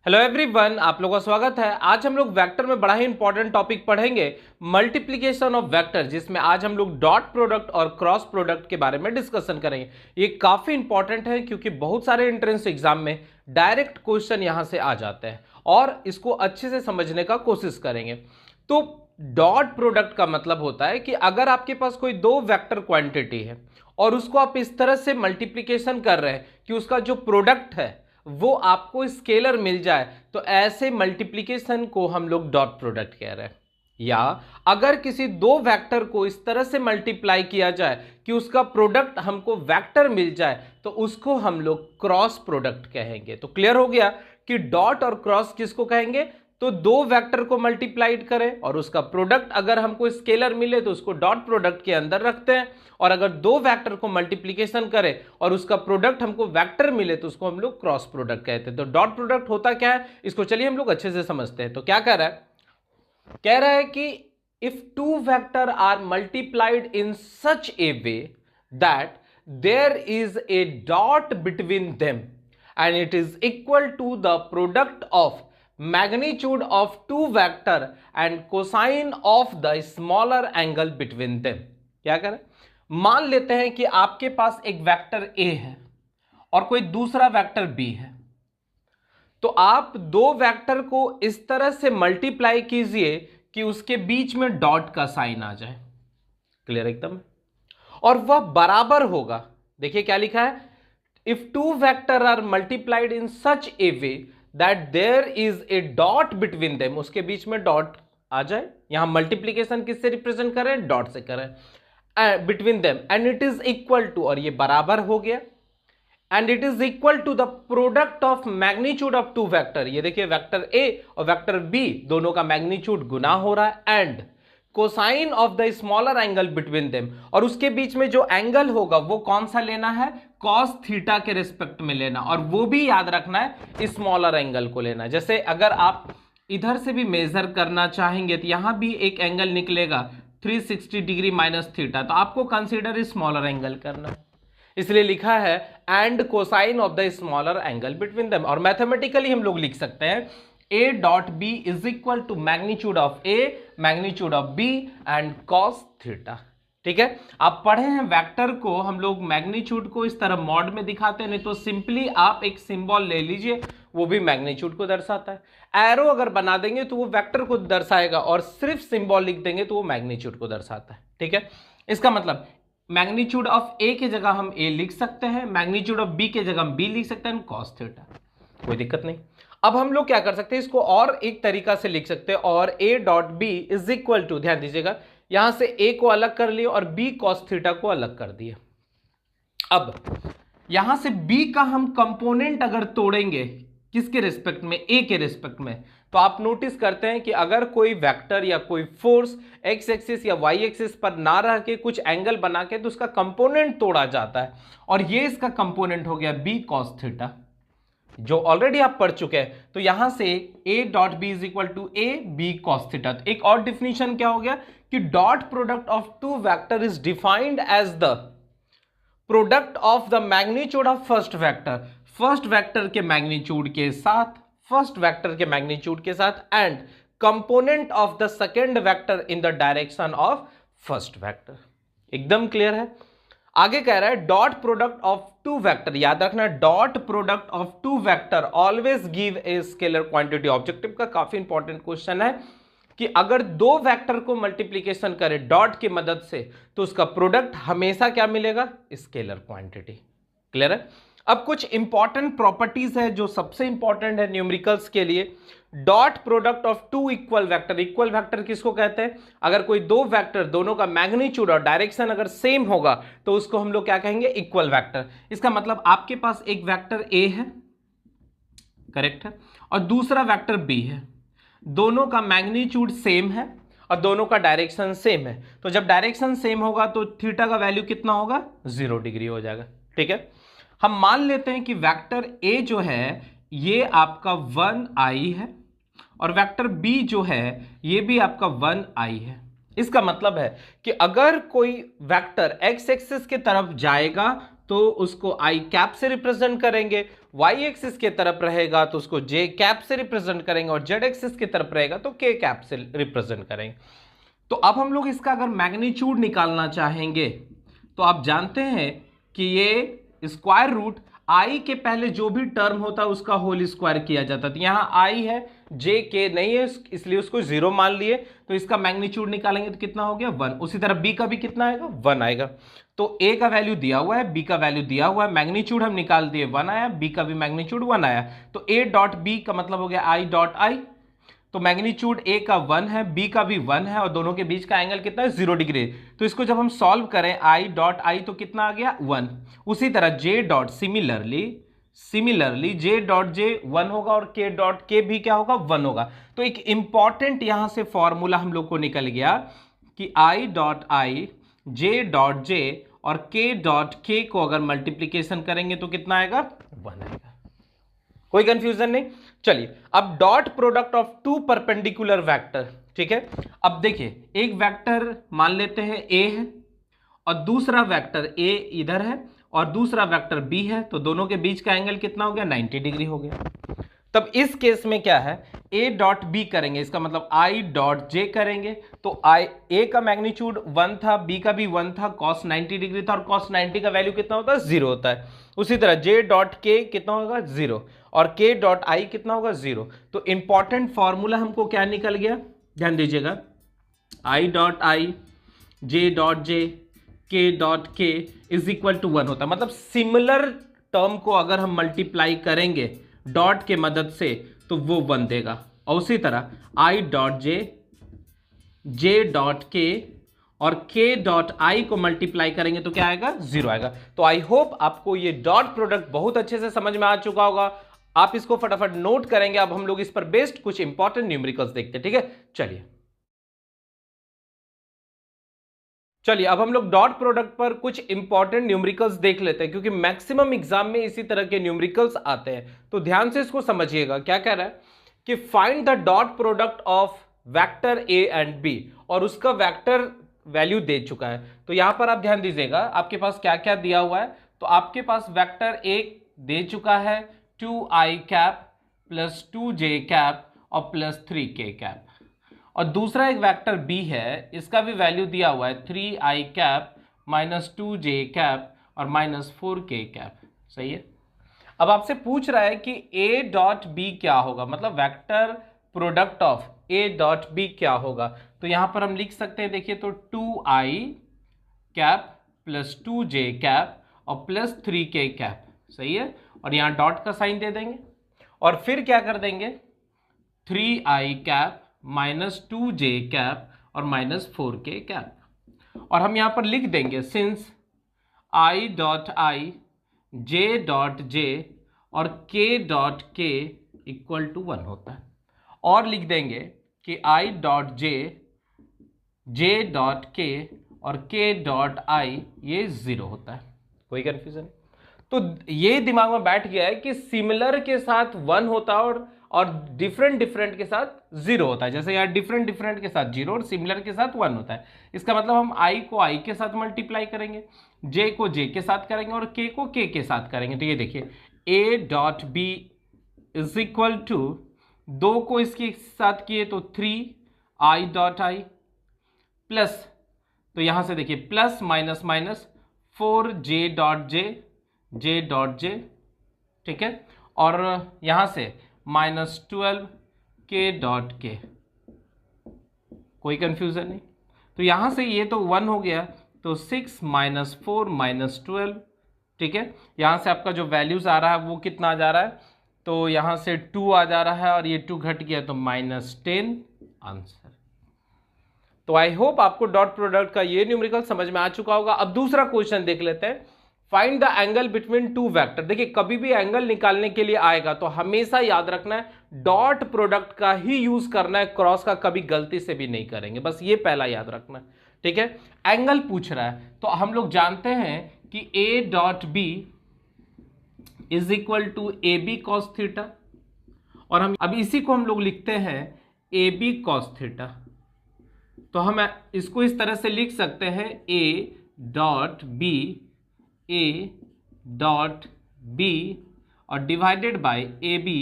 Hello everyone, आप लोगों का स्वागत है। आज हम लोग वेक्टर में बड़ा ही इंपॉर्टेंट टॉपिक पढ़ेंगे, मल्टीप्लिकेशन ऑफ वेक्टर, जिसमें आज हम लोग डॉट प्रोडक्ट और क्रॉस प्रोडक्ट के बारे में डिस्कशन करेंगे। ये काफी इंपॉर्टेंट है क्योंकि बहुत सारे एंट्रेंस एग्जाम में डायरेक्ट क्वेश्चन यहां से आ जाते हैं और इसको अच्छे से समझने का कोशिश करेंगे। तो डॉट प्रोडक्ट का मतलब होता है कि अगर आपके पास कोई दो वेक्टर क्वांटिटी है और उसको आप इस तरह से मल्टीप्लिकेशन कर रहे हैं कि उसका जो प्रोडक्ट है वो आपको स्केलर मिल जाए, तो ऐसे मल्टीप्लिकेशन को हम लोग डॉट प्रोडक्ट कह रहे हैं। या अगर किसी दो वेक्टर को इस तरह से मल्टीप्लाई किया जाए कि उसका प्रोडक्ट हमको वेक्टर मिल जाए, तो उसको हम लोग क्रॉस प्रोडक्ट कहेंगे। तो क्लियर हो गया कि डॉट और क्रॉस किसको कहेंगे। तो दो वेक्टर को मल्टीप्लाइड करें और उसका प्रोडक्ट अगर हमको स्केलर मिले तो उसको डॉट प्रोडक्ट के अंदर रखते हैं, और अगर दो वेक्टर को मल्टीप्लिकेशन करें और उसका प्रोडक्ट हमको वेक्टर मिले तो उसको हम लोग क्रॉस प्रोडक्ट कहते हैं। तो डॉट प्रोडक्ट होता क्या है, इसको चलिए हम लोग अच्छे से समझते हैं। तो क्या कह रहा है, कह रहा है कि if two vector are multiplied in such a way that there is a dot between them and it is equal to the product of magnitude of two vector and cosine of the smaller angle between them। क्या करें, मान लेते हैं कि आपके पास एक vector A है और कोई दूसरा वेक्टर B है, तो आप दो वेक्टर को इस तरह से मल्टीप्लाई कीजिए कि उसके बीच में डॉट का साइन आ जाए। क्लियर एकदम, और वह बराबर होगा। देखिए क्या लिखा है, if two vector are multiplied in such a way that there is a dot between them, उसके बीच में डॉट आ जाए। यहां मल्टीप्लीकेशन किससे रिप्रेजेंट करें, डॉट से करें, between them, and it is equal to, और ये बराबर हो गया, and it is equal to the product of magnitude of two vector. ये देखिए वेक्टर ए और वेक्टर बी दोनों का मैग्नीट्यूड गुना हो रहा है, and cosine of the smaller angle between them, और उसके बीच में जो एंगल होगा वो कौन सा लेना है, कॉस थीटा के रिस्पेक्ट में लेना, और वो भी याद रखना है स्मॉलर एंगल को लेना। जैसे अगर आप इधर से भी मेजर करना चाहेंगे तो यहां भी एक एंगल निकलेगा 360 डिग्री माइनस थीटा, तो आपको कंसीडर स्मॉलर एंगल करना है, इसलिए लिखा है and cosine of the smaller angle between them. और मैथमेटिकली हम लोग लिख सकते हैं A dot B is equal to magnitude of A magnitude of B and cos theta. ठीक है, आप पढ़े हैं वेक्टर को हम लोग मैग्नीट्यूड को इस तरह मॉड में दिखाते हैं, नहीं तो सिंपली आप एक सिंबल ले लीजिए, वो भी मैग्नीट्यूड को दर्शाता है। एरो अगर बना देंगे तो वो वेक्टर को दर्शाएगा, और सिर्फ सिंबल लिख देंगे तो वो मैग्नीट्यूड को दर्शाता है। ठीक है, इसका मतलब मैग्नीट्यूड ऑफ A की जगह हम A लिख सकते हैं, मैग्नीट्यूड ऑफ B की जगह हम B लिख सकते हैं, कॉस थीटा, कोई दिक्कत नहीं। अब हम लोग क्या कर सकते हैं, इसको और एक तरीका से लिख सकते हैं, और A dot B is equal to, ध्यान दीजिएगा, यहां से A को अलग कर लिया और B कॉस थीटा को अलग कर दिया। अब यहां से B का हम कंपोनेंट अगर तोड़ेंगे किसके रिस्पेक्ट में, A के रिस्पेक्ट में, तो आप नोटिस करते हैं कि अगर कोई वेक्टर या कोई फोर्स एक्स एक्सिस या वाई एक्सिस पर ना रह के कुछ एंगल बना के तो उसका कंपोनेंट तोड़ा जाता है, और ये इसका कंपोनेंट हो गया B कॉस थीटा, जो ऑलरेडी आप पढ़ चुके हैं। तो यहां से A dot B is equal to A B cos theta. तो एक और डिफिनेशन क्या हो गया कि dot product of two vector is defined as the product of the magnitude of first vector, first vector के मैग्नीट्यूड के साथ, फर्स्ट वेक्टर के मैग्नीट्यूड के साथ, and component of the second vector in the direction of first vector. एकदम clear है। आगे कह रहा है dot product of two vector, याद रखना dot product of two vector always give a scalar quantity. Objective का काफी इंपॉर्टेंट क्वेश्चन है कि अगर दो वेक्टर को मल्टीप्लिकेशन करें डॉट की मदद से तो उसका प्रोडक्ट हमेशा क्या मिलेगा, स्केलर क्वांटिटी। क्लियर है। अब कुछ इंपॉर्टेंट प्रॉपर्टीज है जो सबसे इंपॉर्टेंट है न्यूमेरिकल्स के लिए। Dot product of two equal vector, equal vector किसको कहते हैं, अगर कोई दो वेक्टर दोनों का मैग्नीट्यूड और डायरेक्शन अगर सेम होगा तो उसको हम लोग क्या कहेंगे, इक्वल वेक्टर। इसका मतलब आपके पास एक वेक्टर A है, करेक्ट है, और दूसरा वेक्टर B है, दोनों का मैग्नीट्यूड सेम है और दोनों का डायरेक्शन सेम है। तो जब डायरेक्शन सेम होगा तो थीटा का वैल्यू कितना होगा, 0 डिग्री हो जाएगा। ठीक है, हम मान लेते हैं कि वेक्टर A जो है ये आपका 1i है और वेक्टर B जो है ये भी आपका 1i है। इसका मतलब है कि अगर कोई वेक्टर x एक्सिस की तरफ जाएगा तो उसको i कैप से रिप्रेजेंट करेंगे, वाई एक्सिस की तरफ रहेगा तो उसको जे कैप से रिप्रेजेंट करेंगे और जेड एक्सिस की तरफ रहेगा तो के कैप से रिप्रेजेंट करेंगे। तो अब हम लोग इसका अगर मैग्नीट्यूड निकालना चाहेंगे तो आप जानते हैं कि ये स्क्वायर रूट आई के पहले जो भी टर्म होता है उसका होल स्क्वायर किया जाता है। तो यहां आई है, जे के नहीं है, इसलिए उसको 0 मान लिए। तो इसका मैग्नीट्यूड निकालेंगे तो कितना हो गया 1। उसी तरह बी का भी कितना आएगा 1 आएगा। तो ए का वैल्यू दिया हुआ है, बी का वैल्यू दिया हुआ है, मैग्नीट्यूड हम निकाल दिए 1 आया, बी का भी मैग्नीट्यूड 1 आया। तो ए डॉट बी का मतलब हो गया आई डॉट आई। तो मैग्नीट्यूड ए का 1 है, बी का भी 1 है और दोनों के बीच का एंगल कितना है 0 डिग्री। तो इसको जब हम सॉल्व करें आई डॉट आई तो कितना आ गया 1। उसी तरह J dot similarly J dot J 1 होगा और के डॉट के भी क्या होगा 1 होगा। तो एक इंपॉर्टेंट यहां से फॉर्मूला हम लोग को निकल गया कि I dot I, J dot J और के डॉट के को अगर मल्टीप्लीकेशन करेंगे तो कितना आएगा 1 आएगा। कोई कंफ्यूजन नहीं। चलिए अब dot product of two perpendicular vector, ठीक है। अब देखिए एक वेक्टर मान लेते हैं ए है और दूसरा वेक्टर ए इधर है और दूसरा वेक्टर बी है, तो दोनों के बीच का एंगल कितना हो गया 90 डिग्री हो गया। तब इस केस में क्या है ए डॉट बी करेंगे, इसका मतलब आई डॉट जे करेंगे। तो आई ए का मैग्नीट्यूड 1 था, बी का भी 1 था, कॉस 90 डिग्री था और कॉस 90 का वैल्यू कितना होता है 0 होता है। उसी तरह जे डॉट के कितना होगा 0 और के डॉट आई कितना होगा 0। तो इंपॉर्टेंट फॉर्मूला हमको क्या निकल गया, ध्यान दीजिएगा, I dot I, J dot J, के डॉट के इज इक्वल टू 1 होता है। मतलब सिमिलर टर्म को अगर हम मल्टीप्लाई करेंगे डॉट के मदद से तो वो 1 देगा। और उसी तरह I dot J, J dot के और के डॉट आई को मल्टीप्लाई करेंगे तो क्या आएगा 0 आएगा। तो आई होप आपको ये डॉट प्रोडक्ट बहुत अच्छे से समझ में आ चुका होगा। आप इसको फटाफट नोट करेंगे। अब हम लोग इस पर बेस्ड कुछ इंपॉर्टेंट न्यूमेरिकल्स देखते हैं, ठीक है। चलिए अब हम लोग डॉट प्रोडक्ट पर कुछ इंपॉर्टेंट न्यूमेरिकल्स देख लेते हैं, क्योंकि मैक्सिमम एग्जाम में इसी तरह के न्यूमेरिकल्स आते हैं। तो ध्यान से इसको समझिएगा। क्या कह रहा है कि find the dot product of vector A and B, और उसका वेक्टर वैल्यू दे चुका है। तो यहां पर आप ध्यान दीजिएगा आपके पास क्या क्या दिया हुआ है। तो आपके पास वेक्टर ए दे चुका है 2i cap plus 2j cap और प्लस 3k कैप, और दूसरा एक वेक्टर बी है, इसका भी वैल्यू दिया हुआ है 3i cap minus 2j cap और माइनस 4k कैप। सही है। अब आपसे पूछ रहा है कि a डॉट बी क्या होगा, मतलब vector product of a dot B क्या होगा। तो यहां पर हम लिख सकते हैं, देखिए, तो 2i cap plus 2j cap और प्लस 3k कैप। सही है। और यहां डॉट का साइन दे देंगे और फिर क्या कर देंगे 3i cap minus 2j cap और माइनस 4k कैप। और हम यहां पर लिख देंगे since i dot I, j dot j और k dot k equal to 1 होता है। और लिख देंगे कि i dot j, j dot k और k डॉट i ये 0 होता है। कोई कंफ्यूजन? तो ये दिमाग में बैठ गया है कि सिमिलर के साथ 1 होता है और डिफरेंट डिफरेंट के साथ 0 होता है। जैसे यहाँ डिफरेंट डिफरेंट के साथ 0 और सिमिलर के साथ 1 होता है। इसका मतलब हम i को i के साथ मल्टीप्लाई करेंगे, j को j के साथ करेंगे और k को k के साथ करेंगे। तो ये देखिए a dot B is equal to 2 को इसके साथ किए तो 3i डॉट आई प्लस, तो यहां से देखिए plus minus minus 4j dot j, j dot j, ठीक है। और यहां से माइनस 12k डॉट k। कोई कंफ्यूजन नहीं। तो यहां से ये तो 1 हो गया, तो 6 माइनस 4 माइनस 12, ठीक है। यहां से आपका जो वैल्यूज आ रहा है वो कितना आ जा रहा है, तो यहां से 2 आ जा रहा है और ये 2 घट गया तो माइनस 10 आंसर। तो आई होप आपको डॉट प्रोडक्ट का ये न्यूमेरिकल समझ में आ चुका होगा। अब दूसरा क्वेश्चन देख लेते हैं, find the angle between two vector. देखिए कभी भी एंगल निकालने के लिए आएगा तो हमेशा याद रखना है डॉट प्रोडक्ट का ही यूज करना है, क्रॉस का कभी गलती से भी नहीं करेंगे, बस ये पहला याद रखना है, ठीक है। एंगल पूछ रहा है तो हम लोग जानते हैं कि a dot B is equal to A B cos theta, और हम अब इसी को हम लोग लिखते हैं ए बी कॉस थीटा। तो हम इसको इस तरह से लिख सकते हैं a डॉट बी और divided by A B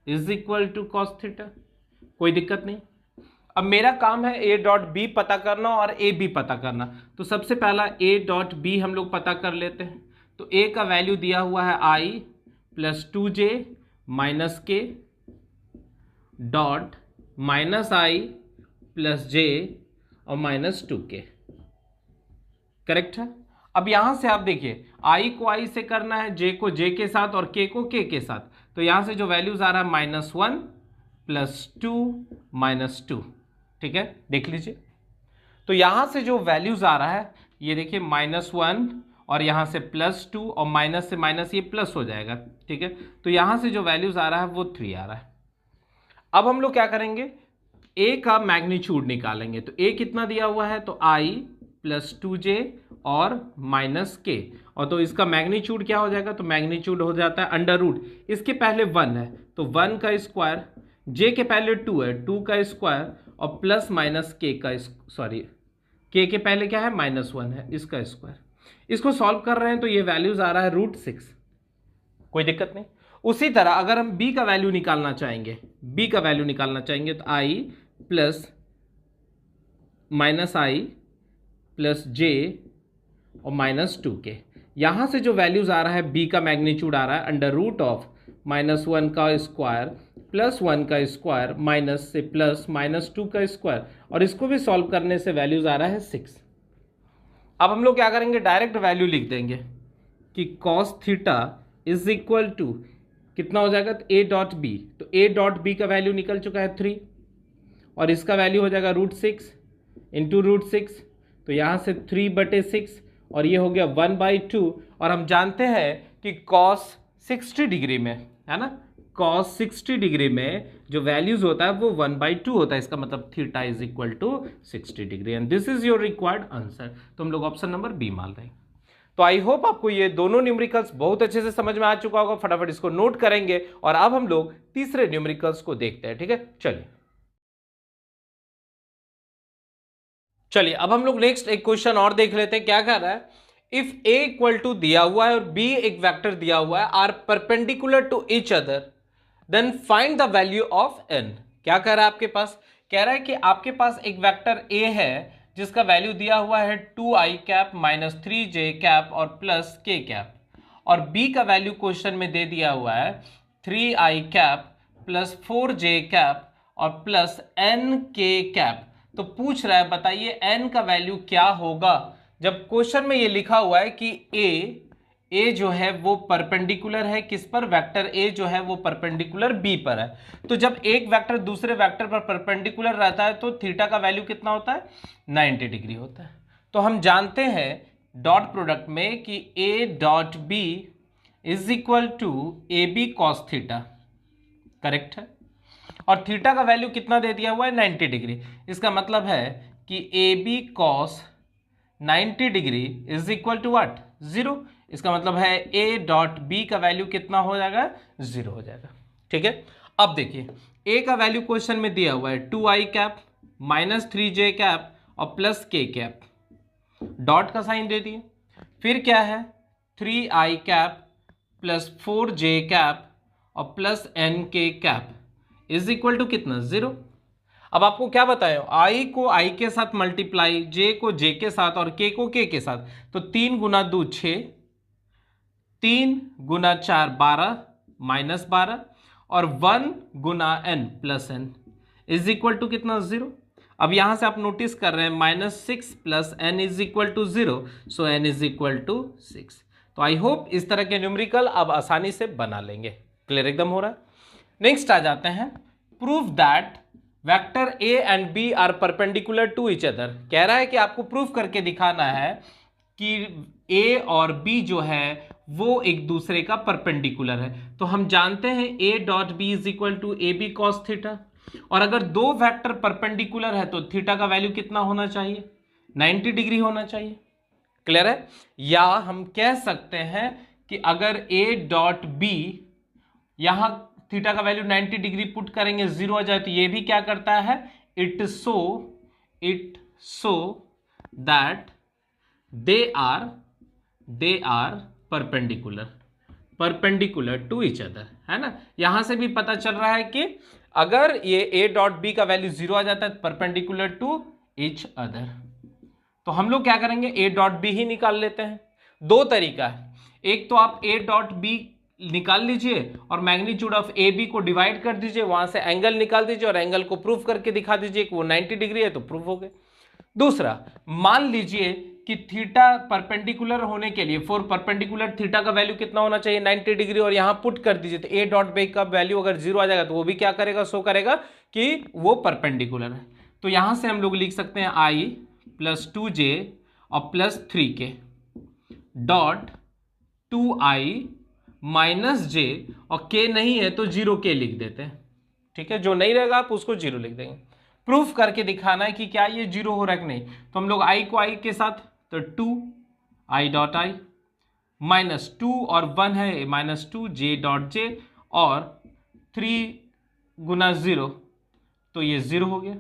is equal to cos theta. कोई दिक्कत नहीं। अब मेरा काम है ए डॉट बी पता करना और ए बी पता करना। तो सबसे पहला ए डॉट बी हम लोग पता कर लेते हैं। तो ए का वैल्यू दिया हुआ है आई प्लस 2j माइनस के dot minus i plus j और माइनस 2k। करेक्ट है। अब यहां से आप देखिए आई को आई से करना है, जे को जे के साथ और के को के साथ। तो यहां से जो वैल्यूज आ रहा है -1 प्लस 2 माइनस 2। ठीक है, देख लीजिए। तो यहां से जो वैल्यूज आ रहा है ये देखिए -1 और यहां से +2 और माइनस से माइनस ये प्लस हो जाएगा। ठीक है, तो यहां से जो वैल्यूज आ रहा है वो 3 आ रहा है। अब हम लोग क्या करेंगे, a का मैग्नीट्यूड निकालेंगे। तो a कितना दिया हुआ है, तो i प्लस 2j और माइनस के, और तो इसका मैग्नीट्यूड क्या हो जाएगा, तो मैग्नीट्यूड हो जाता है अंडर रूट, इसके पहले 1 है तो 1 का स्क्वायर, j के पहले 2 है 2 का स्क्वायर और प्लस माइनस के का सॉरी के पहले क्या है -1 है, इसका स्क्वायर। इसको सॉल्व कर रहे हैं तो ये वैल्यूज आ रहा है √6। कोई दिक्कत नहीं। उसी तरह अगर हम b का वैल्यू निकालना चाहेंगे, b का वैल्यू निकालना चाहेंगे तो i plus minus i plus j और माइनस 2k। यहां से जो वैल्यूज आ रहा है b का मैग्नीट्यूड आ रहा है अंडर रूट ऑफ -1 का स्क्वायर प्लस 1 का स्क्वायर माइनस से प्लस -2 का स्क्वायर, और इसको भी सॉल्व करने से वैल्यूज आ रहा है 6। अब हम लोग क्या करेंगे, डायरेक्ट वैल्यू लिख देंगे कि cos theta is equal to कितना हो जाएगा, तो a डॉट बी। तो a डॉट बी का वैल्यू निकल चुका है 3 और इसका वैल्यू हो जाएगा √6 इंटू √6। तो यहाँ से 3/6 और ये हो गया 1/2। और हम जानते हैं कि cos 60 डिग्री में, है ना, cos 60 डिग्री में जो वैल्यूज होता है वो 1/2 होता है। इसका मतलब theta is equal to 60 degree and this is your required answer. तो हम लोग ऑप्शन नंबर बी मान रहे हैं। तो आई होप आपको ये दोनों न्यूमेरिकल्स बहुत अच्छे से समझ में आ चुका होगा। फटाफट इसको नोट करेंगे और अब हम लोग तीसरे न्यूमेरिकल्स को देखते हैं। ठीक है, चलिए अब हम लोग नेक्स्ट एक क्वेश्चन और देख लेते हैं। क्या कह रहा है, इफ a इक्वल टू दिया हुआ है और b एक वेक्टर दिया हुआ है, are perpendicular to each other, then find the value of n। क्या कह रहा है आपके पास, कह रहा है कि आपके पास एक वेक्टर a है जिसका वैल्यू दिया हुआ है 2i cap minus 3j cap और प्लस k कैप, और b का वैल्यू क्वेश्चन में दे दिया हुआ है 3i cap plus 4j cap और प्लस nk कैप। तो पूछ रहा है बताइए n का वैल्यू क्या होगा, जब क्वेश्चन में ये लिखा हुआ है कि a जो है वो परपेंडिकुलर है किस पर, वेक्टर a जो है वो परपेंडिकुलर b पर है। तो जब एक वेक्टर दूसरे वेक्टर पर परपेंडिकुलर रहता है तो थीटा का वैल्यू कितना होता है, 90 डिग्री होता है। तो हम जानते हैं डॉट प्रोडक्ट में कि a dot b is equal to A B cos theta. Correct है, और थीटा का वैल्यू कितना दे दिया हुआ है, 90 डिग्री। इसका मतलब है कि A B cos 90 degree is equal to what, 0। इसका मतलब है ए डॉट बी का वैल्यू कितना हो जाएगा, 0 हो जाएगा। ठीक है, अब देखिए ए का वैल्यू क्वेश्चन में दिया हुआ है 2i cap minus 3j cap और प्लस k कैप, डॉट का साइन दे दिए। फिर क्या है 3i cap plus 4j cap और plus nk cap is equal to कितना, 0। अब आपको क्या बताया, i को i के साथ मल्टीप्लाई, j को j के साथ और k को k के साथ। तो 3 गुना 2 6, 3 गुना 4 12 माइनस 12 और 1 गुना n plus n is equal to कितना, 0। अब यहां से आप नोटिस कर रहे हैं -6 plus n is equal to 0, so n is equal to 6। तो आई होप इस तरह के न्यूमेरिकल आप आसानी से बना लेंगे। क्लियर एकदम हो रहा है। नेक्स्ट आ जाते हैं, prove that vector a and b are perpendicular to each other. कह रहा है कि आपको प्रूव करके दिखाना है कि a और b जो है वो एक दूसरे का परपेंडिकुलर है। तो हम जानते हैं a dot B is equal to A B cos theta, और अगर दो वेक्टर परपेंडिकुलर है तो थीटा का वैल्यू कितना होना चाहिए, 90 डिग्री होना चाहिए। क्लियर है, या हम कह सकते हैं कि अगर a डॉट b यहां थीटा का वैल्यू 90 डिग्री पुट करेंगे 0 हो जाए, तो ये भी क्या करता है, it so that they are perpendicular. Perpendicular to each other, है ना। यहां से भी पता चल रहा है कि अगर ये ए डॉट बी का वैल्यू 0 आ जाता है परपेंडिकुलर टू ईच अदर, तो हम लोग क्या करेंगे, ए डॉट बी ही निकाल लेते हैं। दो तरीका है, एक तो आप ए डॉट बी निकाल लीजिए और मैग्नीट्यूड ऑफ ए बी को डिवाइड कर दीजिए, वहां से एंगल निकाल दीजिए और एंगल को प्रूफ करके दिखा दीजिए कि वो 90 डिग्री है, तो प्रूफ हो गए। दूसरा, मान लीजिए कि थीटा परपेंडिकुलर होने के लिए फॉर परपेंडिकुलर थीटा का वैल्यू कितना होना चाहिए, 90 डिग्री, और यहां पुट कर दीजिए, तो ए डॉट बी का वैल्यू अगर 0 आ जाएगा तो वो भी क्या करेगा, शो करेगा कि वो परपेंडिकुलर है। तो यहां से हम लोग लिख सकते हैं आई प्लस 2j और plus 3k dot 2i minus j, और k नहीं है तो 0k लिख देते हैं, ठीक है। जो नहीं रहेगा आप उसको 0 लिख देंगे। प्रूफ करके दिखाना है कि क्या ये 0 हो रहा है कि नहीं, तो हम लोग i को i के साथ, तो 2i डॉट i माइनस 2 और 1 है माइनस 2 j डॉट j और 3 गुना 0, तो ये 0 हो गया।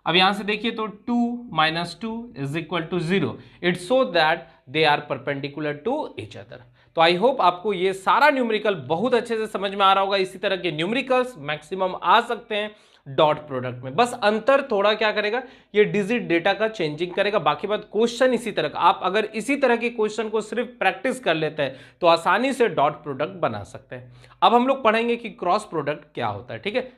अब यहां से देखिए तो 2 माइनस 2 is equal to 0, it show that they are perpendicular to each other. तो आई होप आपको ये सारा न्यूमेरिकल बहुत अच्छे से समझ में आ रहा होगा। इसी तरह के न्यूमेरिकल्स मैक्सिमम आ सकते हैं डॉट प्रोडक्ट में, बस अंतर थोड़ा क्या करेगा, ये डिजिट डेटा का चेंजिंग करेगा, बाकी बात क्वेश्चन इसी तरह का। आप अगर इसी तरह के क्वेश्चन को सिर्फ प्रैक्टिस कर लेते हैं तो आसानी से डॉट प्रोडक्ट बना सकते हैं। अब हम लोग पढ़ेंगे कि क्रॉस प्रोडक्ट क्या होता है, ठीक है।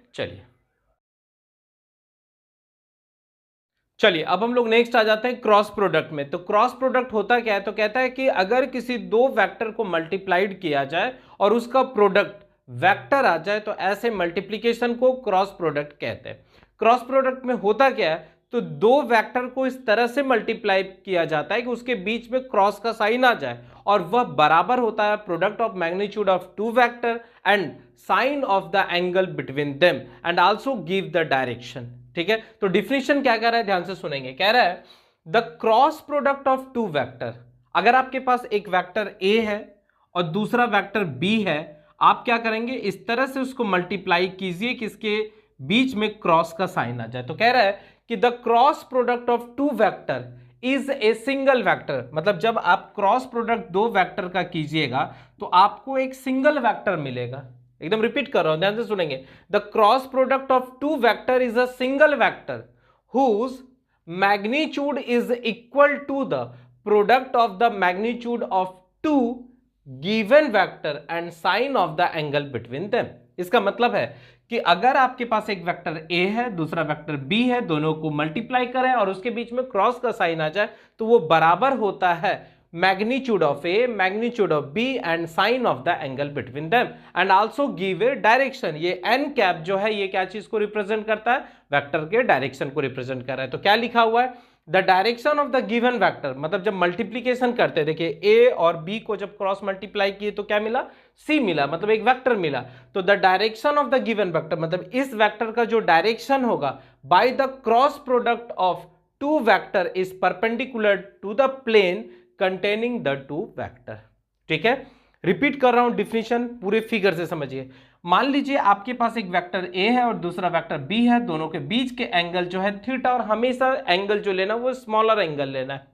चलिए अब हम लोग नेक्स्ट आ जाते हैं क्रॉस प्रोडक्ट में। तो क्रॉस प्रोडक्ट होता क्या है, तो कहता है कि अगर किसी दो वेक्टर को मल्टीप्लाइड किया जाए और उसका प्रोडक्ट वेक्टर आ जाए तो ऐसे मल्टीप्लिकेशन को क्रॉस प्रोडक्ट कहते हैं। क्रॉस प्रोडक्ट में होता क्या है, तो दो वेक्टर को इस तरह से मल्टीप्लाई किया जाता है कि उसके बीच में क्रॉस का साइन आ जाए और वह बराबर होता है product of magnitude of two vector and sine of the angle between them and also give the direction, ठीक है। तो डिफिनेशन क्या कह रहा है, ध्यान से सुनेंगे। कह रहा है the cross product of two vector, अगर आपके पास एक वेक्टर ए है और दूसरा वेक्टर बी है, आप क्या करेंगे, इस तरह से उसको मल्टीप्लाई कीजिए कि इसके बीच में क्रॉस का साइन आ जाए। तो कह रहा है कि the cross product of two vector is a single vector, मतलब जब आप क्रॉस प्रोडक्ट दो वेक्टर का कीजिएगा तो आपको एक सिंगल वेक्टर मिलेगा। एकदम रिपीट कर रहा हूं, ध्यान से सुनेंगे। The cross product of two vector is a single vector whose magnitude is equal to the product of the magnitude of two given vector and sine of the angle between them. इसका मतलब है कि अगर आपके पास एक vector A है दूसरा vector B है, दोनों को मल्टीप्लाई करें और उसके बीच में क्रॉस का साइन आ जाए तो वो बराबर होता है magnitude of A magnitude of B and sine of the angle between them and also give a direction. ये एन कैप जो है ये क्या चीज को रिप्रेजेंट करता है, वेक्टर के डायरेक्शन को रिप्रेजेंट कर रहा है। तो क्या लिखा हुआ है, the direction of the given vector, मतलब जब मल्टीप्लीकेशन करते हैं, देखिए ए और बी को जब क्रॉस मल्टीप्लाई किए तो क्या मिला, सी मिला, मतलब एक वेक्टर मिला। तो the direction of the given vector, मतलब इस वेक्टर का जो डायरेक्शन होगा by the cross product of two vector is perpendicular to the plane containing the two vector, ठीक है। रिपीट कर रहा हूं डिफिनेशन, पूरे फिगर से समझिए। मान लीजिए आपके पास एक वेक्टर ए है और दूसरा वेक्टर बी है, दोनों के बीच के एंगल जो है थीटा, और हमेशा एंगल जो लेना वो स्मॉलर एंगल लेना है।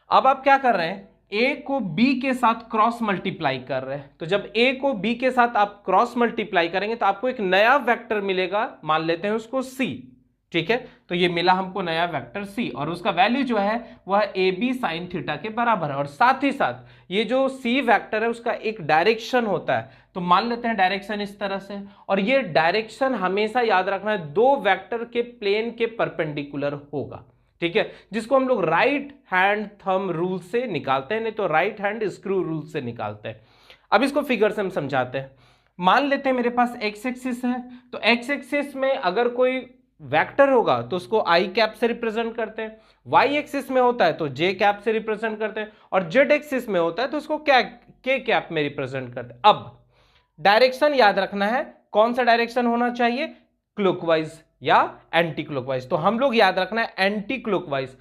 अब आप क्या कर रहे हैं, ए को बी के साथ क्रॉस मल्टीप्लाई कर रहे हैं। तो जब ए को बी के साथ आप क्रॉस मल्टीप्लाई करेंगे तो आपको एक नया वेक्टर मिलेगा, मान लेते हैं उसको सी, ठीक है। तो ये मिला हमको नया वेक्टर सी और उसका वैल्यू जो है वह ए बी साइन थीटा के बराबर है। और साथ ही साथ ये जो सी वेक्टर है उसका एक डायरेक्शन होता है, तो मान लेते हैं डायरेक्शन इस तरह से, और ये डायरेक्शन हमेशा याद रखना है दो वेक्टर के प्लेन के परपेंडिकुलर होगा, ठीक है, जिसको हम लोग राइट हैंड थंब रूल से निकालते हैं, नहीं तो राइट हैंड स्क्रू रूल से निकालते हैं। अब इसको फिगर से हम समझाते हैं। मान लेते हैं मेरे पास एक्स एक्सिस है, तो एक्स एक्सिस में अगर कोई वेक्टर होगा तो उसको आई कैप से रिप्रेजेंट करते हैं, वाई एक्सिस में होता है तो जे कैप से रिप्रेजेंट करते हैं, और जेड एक्सिस में होता है तो उसको क्या के कैप में रिप्रेजेंट करते हैं। अब डायरेक्शन याद रखना है, कौन सा डायरेक्शन होना चाहिए, क्लॉकवाइज या एंटी क्लॉकवाइज। तो हम लोग याद रखना है एंटी क्लॉकवाइज।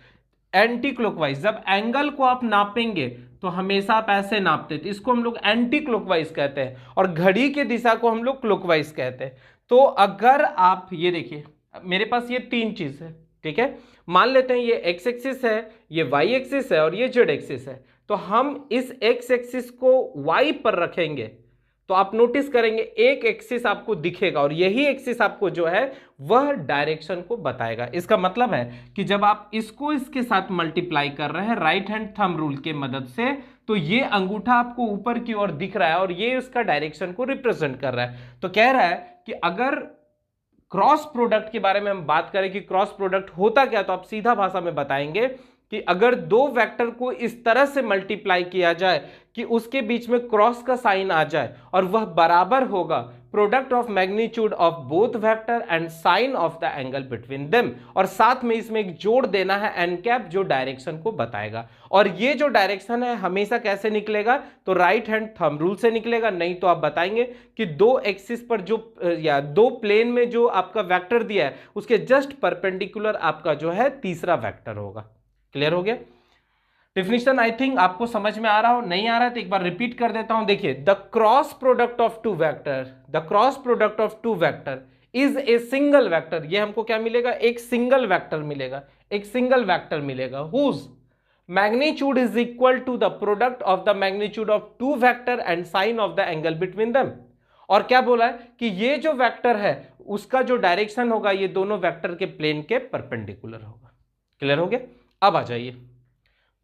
एंटी क्लॉकवाइज जब एंगल को आप नापेंगे तो हमेशा आप ऐसे नापते थे, इसको हम लोग एंटी क्लॉकवाइज कहते हैं, और घड़ी की दिशा को हम लोग क्लॉकवाइज कहते हैं। तो अगर आप ये देखिए मेरे पास ये तीन चीज है, ठीक है, मान लेते हैं ये एक्स एक्सिस है, ये वाई एक्सिस है और ये जेड एक्सिस है। तो हम इस एक्स एक्सिस को वाई पर रखेंगे तो आप नोटिस करेंगे एक एक्सिस आपको दिखेगा और यही एक्सिस आपको जो है वह डायरेक्शन को बताएगा। इसका मतलब है कि जब आप इसको इसके साथ मल्टीप्लाई कर रहे हैं राइट हैंड थंब रूल के मदद से, तो ये अंगूठा आपको ऊपर की ओर दिख रहा है और ये उसका डायरेक्शन को रिप्रेजेंट कर रहा है। तो कह रहा है कि अगर क्रॉस प्रोडक्ट के बारे में हम बात करें कि क्रॉस प्रोडक्ट होता क्या, तो आप सीधा भाषा में बताएंगे कि अगर दो वेक्टर को इस तरह से मल्टीप्लाई किया जाए कि उसके बीच में क्रॉस का साइन आ जाए और वह बराबर होगा product of magnitude of both vector and sine of the angle between them, और साथ में इसमें एक जोड़ देना है एन कैप जो डायरेक्शन को बताएगा। और ये जो डायरेक्शन है हमेशा कैसे निकलेगा, तो राइट हैंड थंब रूल से निकलेगा, नहीं तो आप बताएंगे कि दो एक्सिस पर जो या दो प्लेन में जो आपका वेक्टर दिया है उसके जस्ट परपेंडिकुलर आपका जो है तीसरा वेक्टर होगा। क्लियर हो गया? डेफिनेशन आई थिंक आपको समझ में आ रहा हो, नहीं आ रहा है तो एक बार रिपीट कर देता हूं। देखिए, the cross product of two vector, the cross product of two vector is a single vector. ये हमको क्या मिलेगा, एक सिंगल वेक्टर मिलेगा, एक सिंगल वेक्टर मिलेगा whose magnitude is equal to the product of the magnitude of two vector and sine of the angle between them. और क्या बोला है कि ये जो वेक्टर है उसका जो डायरेक्शन होगा ये दोनों वेक्टर के प्लेन के परपेंडिकुलर होगा। क्लियर हो गया? अब आ जाइए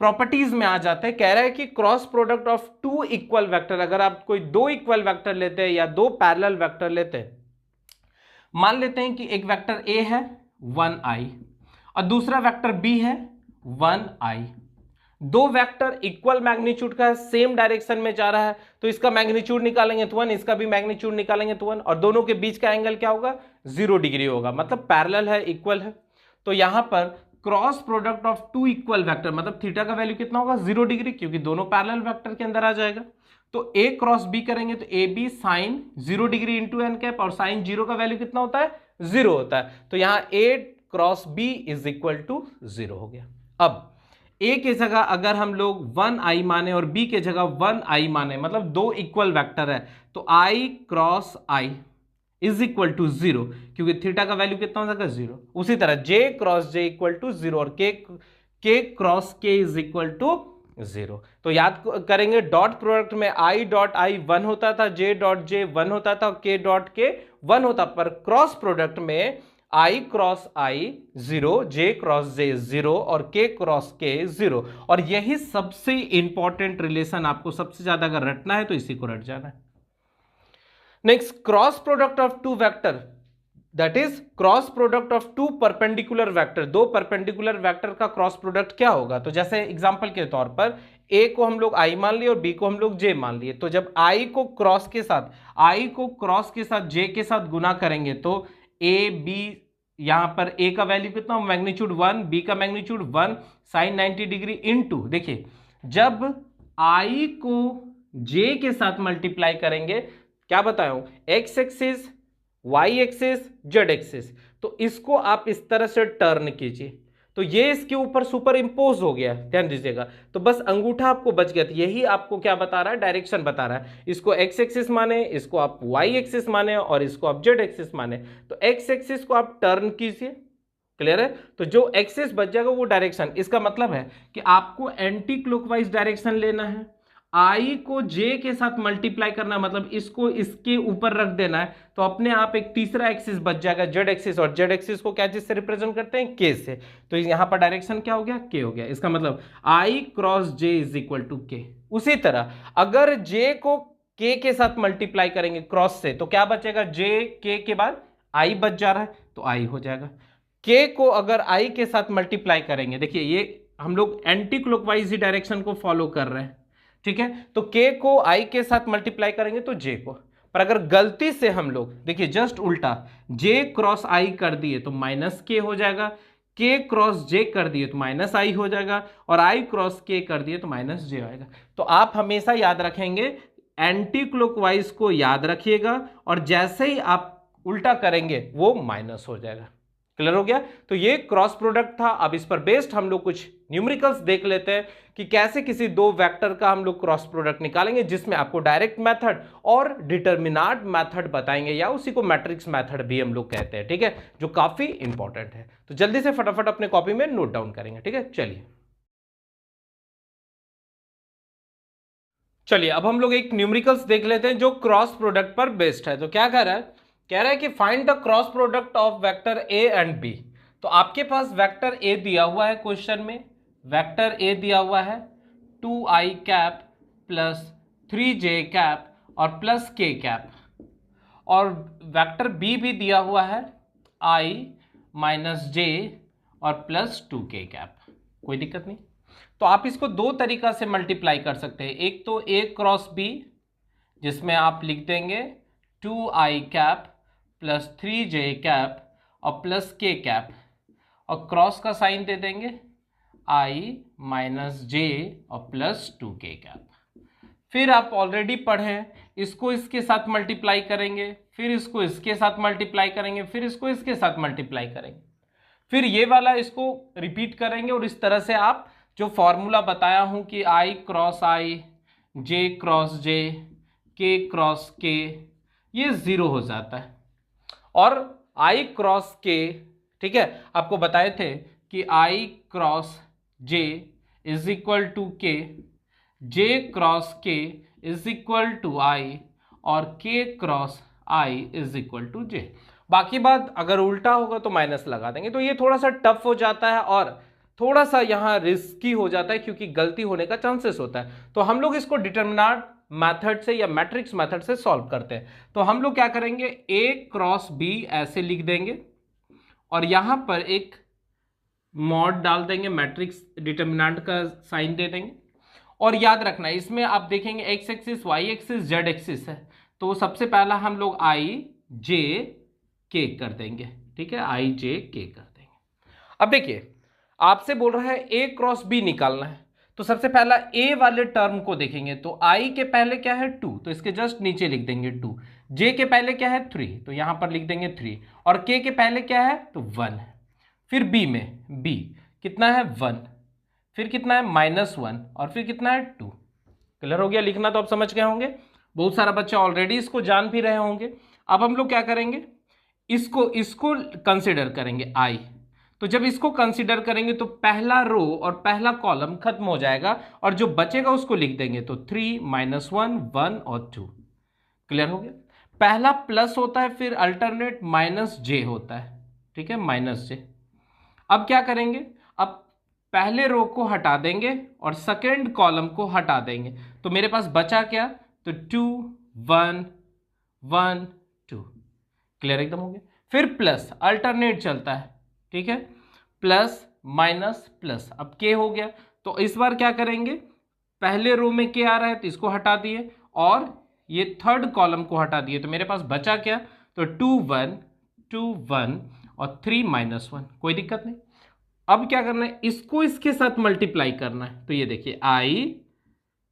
प्रॉपर्टीज में आ जाते हैं। कह रहा है कि cross product of two equal vector, अगर आप कोई दो इक्वल वेक्टर लेते हैं या दो पैरेलल वेक्टर लेते हैं, मान लेते हैं कि एक वेक्टर ए है 1i और दूसरा वेक्टर बी है 1i, दो वेक्टर इक्वल मैग्नीट्यूड का है, सेम डायरेक्शन में जा रहा है, तो इसका मैग्नीट्यूड निकालेंगे तो 1, इसका भी मैग्नीट्यूड निकालेंगे तो 1, और दोनों के बीच का एंगल क्या होगा, 0 डिग्री होगा, मतलब पैरेलल है, इक्वल है। तो यहां पर cross product of two equal vector मतलब थीटा का वैल्यू कितना होगा, 0 डिग्री, क्योंकि दोनों पैरेलल वेक्टर के अंदर आ जाएगा। तो ए क्रॉस बी करेंगे तो A B sine 0 degree into N cap, और साइन 0 का वैल्यू कितना होता है, 0 होता है। तो यहां A cross B is equal to 0 हो गया। अब ए के जगह अगर हम लोग 1i माने और बी के जगह 1i माने, मतलब दो इक्वल वेक्टर है, तो i cross i is equal to 0, क्योंकि थीटा का वैल्यू कितना हो जाएगा, 0। उसी तरह j cross j equal to 0 और k cross k is equal to 0। तो याद करेंगे डॉट प्रोडक्ट में i डॉट i 1 होता था, j डॉट j 1 होता था और k डॉट k 1 होता, पर क्रॉस प्रोडक्ट में i cross i 0, j cross j 0 और k क्रॉस k 0। और यही सबसे इंपॉर्टेंट रिलेशन, आपको सबसे ज्यादा अगर रटना है तो इसी को रट जाना है। Next, cross product of two vector, that is cross product of two perpendicular vector. दो परपेंडिकुलर वेक्टर का क्रॉस प्रोडक्ट क्या होगा, तो जैसे एग्जांपल के तौर पर a को हम लोग i मान लिए और b को हम लोग j मान लिए, तो जब i को क्रॉस के साथ j के साथ गुना करेंगे तो a b, यहां पर a का वैल्यू कितना, मैग्नीट्यूड 1, b का मैग्नीट्यूड 1 साइन 90 डिग्री इनटू, देखिए जब i को j के साथ मल्टीप्लाई करेंगे, क्या बताया हूं, X axis, Y axis, Z axis, तो इसको आप इस तरह से टर्न कीजिए, तो ये इसके ऊपर सुपर इंपोज हो गया, ध्यान दीजिएगा। तो बस अंगूठा आपको बच गया, यही आपको क्या बता रहा है, डायरेक्शन बता रहा है। इसको एक्स एक्सिस माने, इसको आप वाई एक्सिस माने और इसको आप जेड एक्सिस माने, तो एक्स एक्सिस को आप टर्न कीजिए। क्लियर है? तो जो एक्सिस बच जाएगा वो डायरेक्शन। इसका मतलब है कि आपको एंटी क्लॉकवाइज डायरेक्शन लेना है, i को j के साथ मल्टीप्लाई करना, मतलब इसको इसके ऊपर रख देना है, तो अपने आप एक तीसरा एक्सिस बच जाएगा जेड एक्सिस, और जेड एक्सिस को क्या जिससे रिप्रेजेंट करते हैं, k से। तो यहां पर डायरेक्शन क्या हो गया, k हो गया। इसका मतलब i cross j is equal to k। उसी तरह अगर j को k के साथ मल्टीप्लाई करेंगे क्रॉस से, तो क्या बचेगा, j k के बाद i बच जा रहा है तो i हो जाएगा। k को अगर i के साथ मल्टीप्लाई करेंगे, देखिए ये हम लोग एंटी क्लॉकवाइज ही डायरेक्शन को फॉलो कर रहे हैं, ठीक है, तो k को i के साथ मल्टीप्लाई करेंगे तो j को, पर अगर गलती से हम लोग देखिए जस्ट उल्टा j क्रॉस i कर दिए तो माइनस k हो जाएगा, k क्रॉस j कर दिए तो माइनस i हो जाएगा, और i क्रॉस k कर दिए तो माइनस j आएगा। तो आप हमेशा याद रखेंगे, एंटी क्लॉकवाइज को याद रखिएगा, और जैसे ही आप उल्टा करेंगे वो माइनस हो जाएगा। क्लियर हो गया। तो ये क्रॉस प्रोडक्ट था। अब इस पर बेस्ड हम लोग कुछ न्यूमेरिकल्स देख लेते हैं कि कैसे किसी दो वेक्टर का हम लोग क्रॉस प्रोडक्ट निकालेंगे, जिसमें आपको डायरेक्ट मेथड और डिटर्मिनांट मेथड बताएंगे, या उसी को मैट्रिक्स मेथड भी हम लोग कहते हैं, ठीक है, जो काफी इंपॉर्टेंट है। तो जल्दी से फटाफट अपने कॉपी में नोट डाउन करेंगे, ठीक है। चलिए अब हम लोग एक न्यूमेरिकल्स देख लेते हैं जो क्रॉस प्रोडक्ट पर बेस्ड है। तो क्या कह रहा है कि find the cross product of vector A and B. तो आपके पास वेक्टर ए दिया हुआ है, क्वेश्चन में वेक्टर ए दिया हुआ है 2i cap plus 3j cap और प्लस k कैप, और वेक्टर बी भी दिया हुआ है i माइनस j और प्लस 2k कैप। कोई दिक्कत नहीं। तो आप इसको दो तरीका से मल्टीप्लाई कर सकते हैं। एक तो a क्रॉस b, जिसमें आप लिख देंगे 2i cap plus 3j cap और प्लस k कैप, और क्रॉस का साइन दे देंगे i माइनस j और प्लस 2k कैप। फिर आप ऑलरेडी पढ़े हैं, इसको इसके साथ मल्टीप्लाई करेंगे, फिर इसको इसके साथ मल्टीप्लाई करेंगे, फिर इसको इसके साथ मल्टीप्लाई करेंगे, फिर ये वाला इसको रिपीट करेंगे, और इस तरह से आप जो फॉर्मूला बताया हूं कि i cross i, j cross j, k cross k, ये 0 हो जाता है। और i क्रॉस k, ठीक है, आपको बताए थे कि i cross j is equal to k, j cross k is equal to i और k cross i is equal to j। बाकी बात अगर उल्टा होगा तो माइनस लगा देंगे। तो ये थोड़ा सा टफ हो जाता है और थोड़ा सा यहाँ रिस्की हो जाता है, क्योंकि गलती होने का चांसेस होता है। तो हम लोग इसको डिटर्मिनेंट मेथड से या मैट्रिक्स मेथड से सॉल्व करते हैं। तो हम लोग क्या करेंगे, a क्रॉस b ऐसे लिख देंगे और यहां पर एक मॉड डाल देंगे, मैट्रिक्स डिटर्मिनेंट का साइन दे देंगे। और याद रखना इसमें आप देखेंगे x axis, y axis, z axis है। तो सबसे पहला हम लोग i j k कर देंगे, ठीक है, i j k कर देंगे। अब देखिए आपसे बोल रहा है a क्रॉस b निकालना है, तो सबसे पहला a वाले टर्म को देखेंगे। तो i के पहले क्या है 2, तो इसके जस्ट नीचे लिख देंगे 2। j के पहले क्या है 3, तो यहां पर लिख देंगे 3। और k के पहले क्या है, तो 1 है। फिर b में b कितना है 1, फिर कितना है -1, और फिर कितना है 2। क्लियर हो गया। लिखना तो आप समझ गए होंगे, बहुत सारा बच्चा ऑलरेडी इसको जान भी रहे होंगे। अब हम लोग क्या करेंगे, इसको कंसिडर करेंगे i। तो जब इसको कंसिडर करेंगे तो पहला रो और पहला कॉलम खत्म हो जाएगा, और जो बचेगा उसको लिख देंगे। तो 3 -1 1 और 2। क्लियर हो गया। पहला प्लस होता है, फिर अल्टरनेट -j होता है, ठीक है, -j। अब क्या करेंगे, अब पहले रो को हटा देंगे और सेकेंड कॉलम को हटा देंगे। तो मेरे पास बचा क्या, तो 2 1 1 2। क्लियर एकदम हो गया। फिर प्लस अल्टरनेट चलता है, ठीक है, प्लस माइनस प्लस। अब के हो गया, तो इस बार क्या करेंगे, पहले रो में के आ रहा है तो इसको हटा दिए, और ये थर्ड कॉलम को हटा दिए। तो मेरे पास बचा क्या, तो 2 1 2 1 और 3 -1। कोई दिक्कत नहीं। अब क्या करना है, इसको इसके साथ मल्टीप्लाई करना है। तो ये देखिए i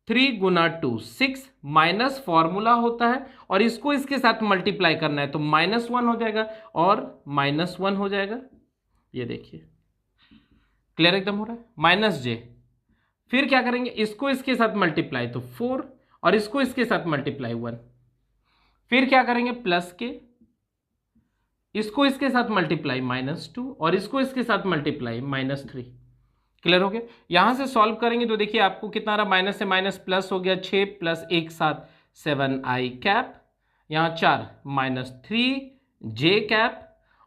3 गुना 2 6 माइनस फॉर्मूला होता है, और इसको इसके साथ मल्टीप्लाई करना है। तो -1 हो जाएगा और -1 हो जाएगा। ये देखिए क्लियर एकदम हो रहा है। -j, फिर क्या करेंगे, इसको इसके साथ मल्टीप्लाई तो 4, और इसको इसके साथ मल्टीप्लाई 1। फिर क्या करेंगे, प्लस के, इसको इसके साथ मल्टीप्लाई -2, और इसको इसके साथ मल्टीप्लाई -3। क्लियर हो गया। यहां से सॉल्व करेंगे तो देखिए आपको कितना रहा, माइनस से माइनस प्लस हो गया 6 प्लस 1 7 7i कैप, यहाँ 4 -3j कैप,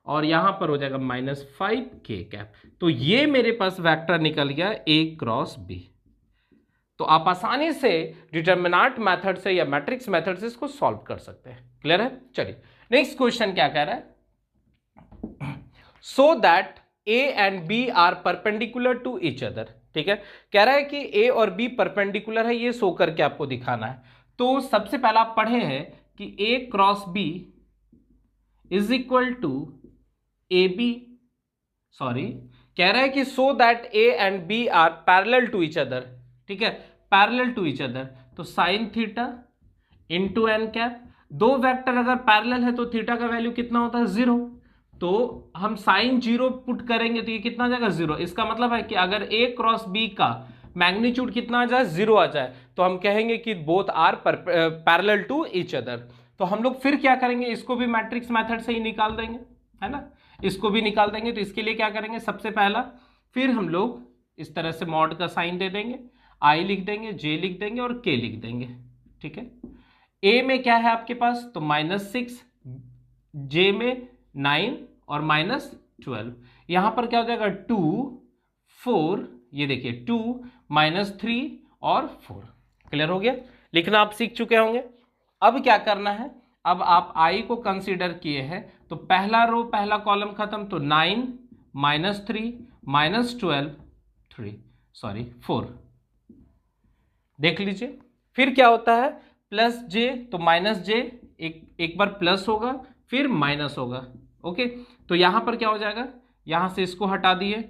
और यहां पर हो जाएगा -5k कैप। तो ये मेरे पास वेक्टर निकल गया a क्रॉस b। तो आप आसानी से डिटर्मिनेंट मेथड से या मैट्रिक्स मेथड से इसको सॉल्व कर सकते हैं। क्लियर है। चलिए नेक्स्ट क्वेश्चन क्या कह रहा है, so that a and b are perpendicular to each other. ठीक है, कह रहा है कि a और b परपेंडिकुलर है, ये शो करके आपको दिखाना है। तो सबसे पहला आप पढ़े हैं कि a cross b is equal to A B, sorry कह रहा है कि so that a and b are parallel to each other. ठीक है, पैरेलल टू ईच अदर, तो sine theta into N cap. दो वेक्टर अगर पैरेलल है तो थीटा का वैल्यू कितना होता है 0, तो हम साइन 0 पुट करेंगे तो ये कितना आ जाएगा 0। इसका मतलब है कि अगर A क्रॉस B का मैग्नीट्यूड कितना आ जाए 0 आ जाए तो हम कहेंगे कि both are parallel to each other. तो हम लोग फिर क्या करेंगे, इसको भी मैट्रिक्स मेथड से ही निकाल देंगे, है ना, इसको भी निकाल देंगे। तो इसके लिए क्या करेंगे, सबसे पहला फिर हम लोग इस तरह से मॉड का साइन दे देंगे, I लिख देंगे, J लिख देंगे और K लिख देंगे, ठीक है। A में क्या है आपके पास, तो -6, J में 9 और -12। यहां पर क्या हो जाएगा 2 4, ये देखिए 2 -3 और 4। क्लियर हो गया, लिखना आप सीख चुके होंगे। अब क्या करना है, अब आप I को कंसीडर किए हैं तो पहला रो पहला कॉलम खत्म, तो 9 -3 -12 4 देख लीजिए। फिर क्या होता है +J, तो -J एक बार प्लस होगा फिर माइनस होगा, ओके। तो यहां पर क्या हो जाएगा, यहां से इसको हटा दिए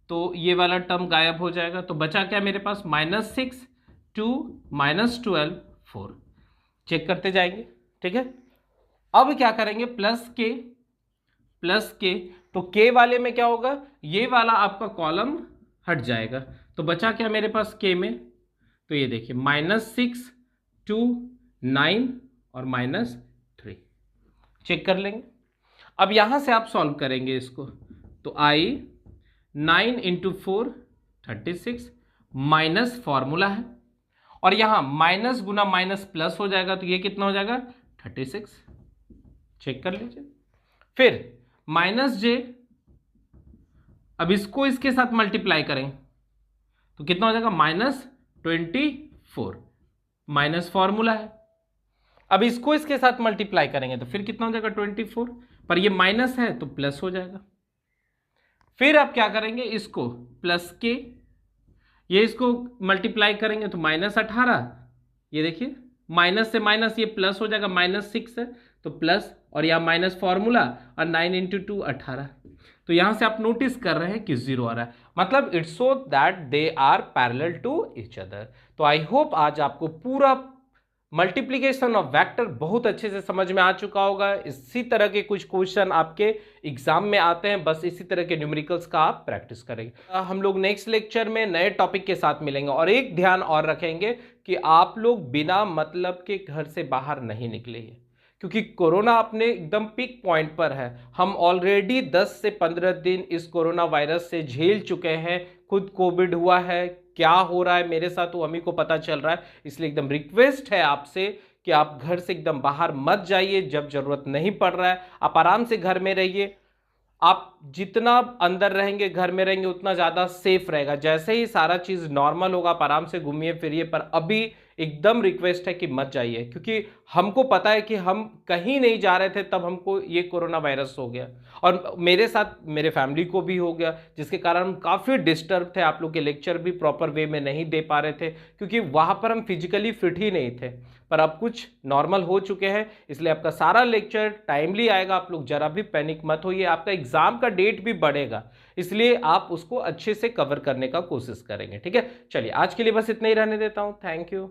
तो ये वाला टर्म गायब हो जाएगा। तो बचा क्या मेरे पास, -6 2 -12 4। चेक करते जाएंगे, ठीक है। अब क्या करेंगे, प्लस के, तो के वाले में क्या होगा, ये वाला आपका कॉलम हट जाएगा। तो बचा क्या मेरे पास के में, तो ये देखिए -6 2 9 और -3। चेक कर लेंगे। अब यहां से आप सॉल्व करेंगे इसको, तो I 9 × 4 36 माइनस फॉर्मूला है और यहां माइनस गुना माइनस प्लस हो जाएगा, तो ये कितना हो जाएगा 36। चेक कर लीजिए। फिर -J, अब इसको इसके साथ मल्टीप्लाई करें तो कितना हो जाएगा -24, माइनस फॉर्मूला है। अब इसको इसके साथ मल्टीप्लाई करेंगे तो फिर कितना हो जाएगा 24, पर ये माइनस है तो प्लस हो जाएगा। फिर आप क्या करेंगे, इसको प्लस के, ये इसको मल्टीप्लाई करेंगे तो -18, ये देखिए माइनस से माइनस ये प्लस हो जाएगा, -6 है तो प्लस, और यहाँ माइनस फॉर्मूला और 9 × 2 18। तो यहां से आप नोटिस कर रहे हैं कि 0 आ रहा है, मतलब it's so that they are parallel to each other. तो आई होप आज आपको पूरा मल्टीप्लिकेशन ऑफ वेक्टर बहुत अच्छे से समझ में आ चुका होगा। इसी तरह के कुछ क्वेश्चन आपके एग्जाम में आते हैं, बस इसी तरह के न्यूमेरिकल्स का आप प्रैक्टिस करेंगे। हम लोग नेक्स्ट लेक्चर में नए टॉपिक के साथ मिलेंगे और एक ध्यान और रखेंगे कि आप लोग बिना मतलब के घर से बाहर नहीं निकलेंगे, क्योंकि कोरोना अपने एकदम पीक पॉइंट पर है। हम ऑलरेडी 10 से 15 दिन इस कोरोना वायरस से झेल चुके हैं, खुद कोविड हुआ है, क्या हो रहा है मेरे साथ वो हमें को पता चल रहा है। इसलिए एकदम रिक्वेस्ट है आपसे कि आप घर से एकदम बाहर मत जाइए, जब जरूरत नहीं पड़ रहा है आप आराम से घर में रहिए। आप जितना अंदर रहेंगे, घर में रहेंगे, उतना ज़्यादा सेफ रहेगा। जैसे ही सारा चीज़ नॉर्मल होगा आप आराम से घूमिए फिरिए, पर अभी एकदम रिक्वेस्ट है कि मत जाइए, क्योंकि हमको पता है कि हम कहीं नहीं जा रहे थे तब हमको ये कोरोना वायरस हो गया और मेरे साथ मेरे फैमिली को भी हो गया, जिसके कारण हम काफ़ी डिस्टर्ब थे। आप लोग के लेक्चर भी प्रॉपर वे में नहीं दे पा रहे थे क्योंकि वहाँ पर हम फिजिकली फिट ही नहीं थे, पर अब कुछ नॉर्मल हो चुके हैं, इसलिए आपका सारा लेक्चर टाइमली आएगा। आप लोग जरा भी पैनिक मत होइए, आपका एग्जाम का डेट भी बढ़ेगा, इसलिए आप उसको अच्छे से कवर करने का कोशिश करेंगे, ठीक है। चलिए आज के लिए बस इतना ही रहने देता हूँ। Thank you.